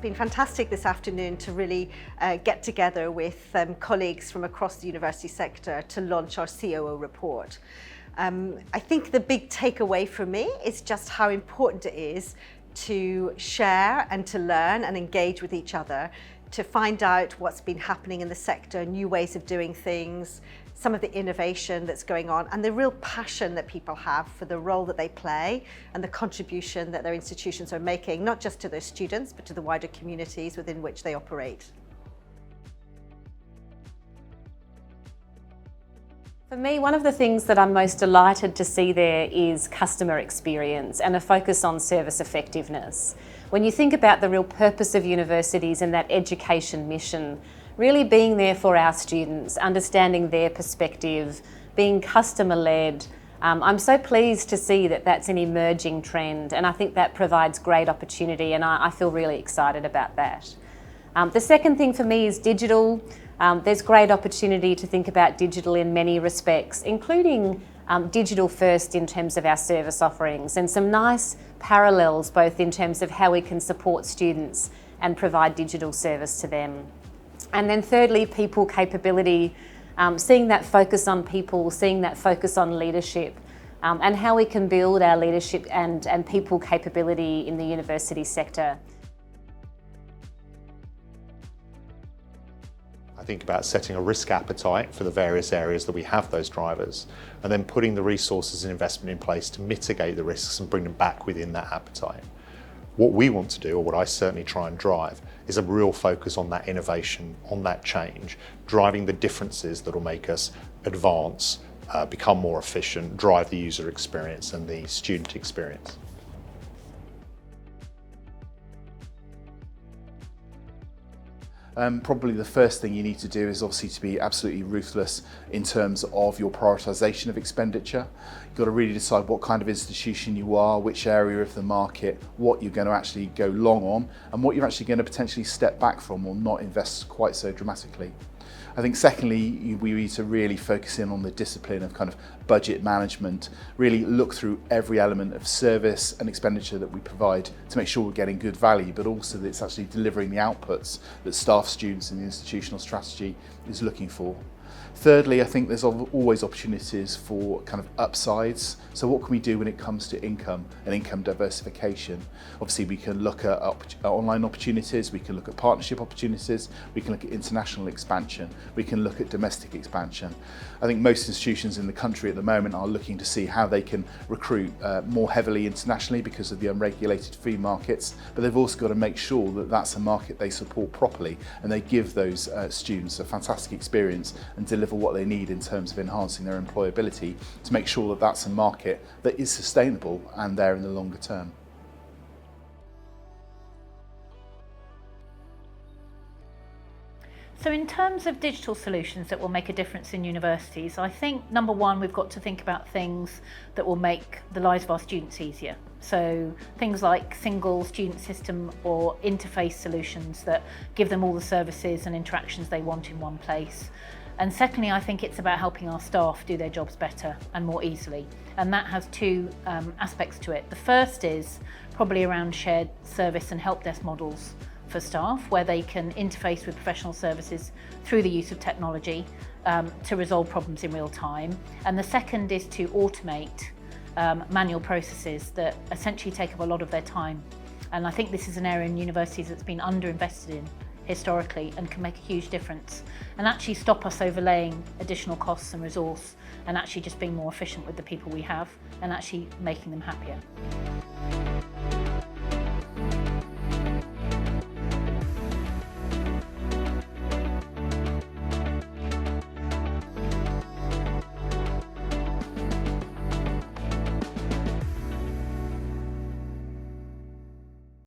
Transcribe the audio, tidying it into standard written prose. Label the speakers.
Speaker 1: been fantastic this afternoon to really get together with colleagues from across the university sector to launch our COO report. I think the big takeaway for me is just how important it is to share and to learn and engage with each other, to find out what's been happening in the sector, new ways of doing things, some of the innovation that's going on, and the real passion that people have for the role that they play and the contribution that their institutions are making, not just to their students, but to the wider communities within which they operate.
Speaker 2: For me, one of the things that I'm most delighted to see there is customer experience and a focus on service effectiveness. When you think about the real purpose of universities and that education mission, really being there for our students, understanding their perspective, being customer-led, I'm so pleased to see that that's an emerging trend, and I think that provides great opportunity, and I feel really excited about that. The second thing for me is digital. There's great opportunity to think about digital in many respects, including digital first in terms of our service offerings, and some nice parallels both in terms of how we can support students and provide digital service to them. And then thirdly, people capability, seeing that focus on people, seeing that focus on leadership, and how we can build our leadership and people capability in the university sector.
Speaker 3: I think about setting a risk appetite for the various areas that we have those drivers, and then putting the resources and investment in place to mitigate the risks and bring them back within that appetite. What we want to do, or what I certainly try and drive, is a real focus on that innovation, on that change, driving the differences that will make us advance, become more efficient, drive the user experience and the student experience.
Speaker 4: Probably the first thing you need to do is obviously to be absolutely ruthless in terms of your prioritisation of expenditure. You've got to really decide what kind of institution you are, which area of the market, what you're going to actually go long on, and what you're actually going to potentially step back from or not invest quite so dramatically. I think secondly, we need to really focus in on the discipline of kind of budget management, really look through every element of service and expenditure that we provide to make sure we're getting good value, but also that it's actually delivering the outputs that staff, students and the institutional strategy is looking for. Thirdly, I think there's always opportunities for kind of upsides. So what can we do when it comes to income and income diversification? Obviously, we can look at online opportunities, we can look at partnership opportunities, we can look at international expansion, we can look at domestic expansion. I think most institutions in the country at the moment are looking to see how they can recruit more heavily internationally because of the unregulated fee markets, but they've also got to make sure that that's a market they support properly and they give those students a fantastic experience and deliver what they need in terms of enhancing their employability to make sure that that's a market that is sustainable and there in the longer term.
Speaker 5: So in terms of digital solutions that will make a difference in universities, I think number one, we've got to think about things that will make the lives of our students easier. So things like single student system or interface solutions that give them all the services and interactions they want in one place. And secondly, I think it's about helping our staff do their jobs better and more easily. And that has two aspects to it. The first is probably around shared service and help desk models for staff, where they can interface with professional services through the use of technology to resolve problems in real time. And the second is to automate manual processes that essentially take up a lot of their time. And I think this is an area in universities that's been underinvested in historically and can make a huge difference and actually stop us overlaying additional costs and resource and actually just being more efficient with the people we have and actually making them happier.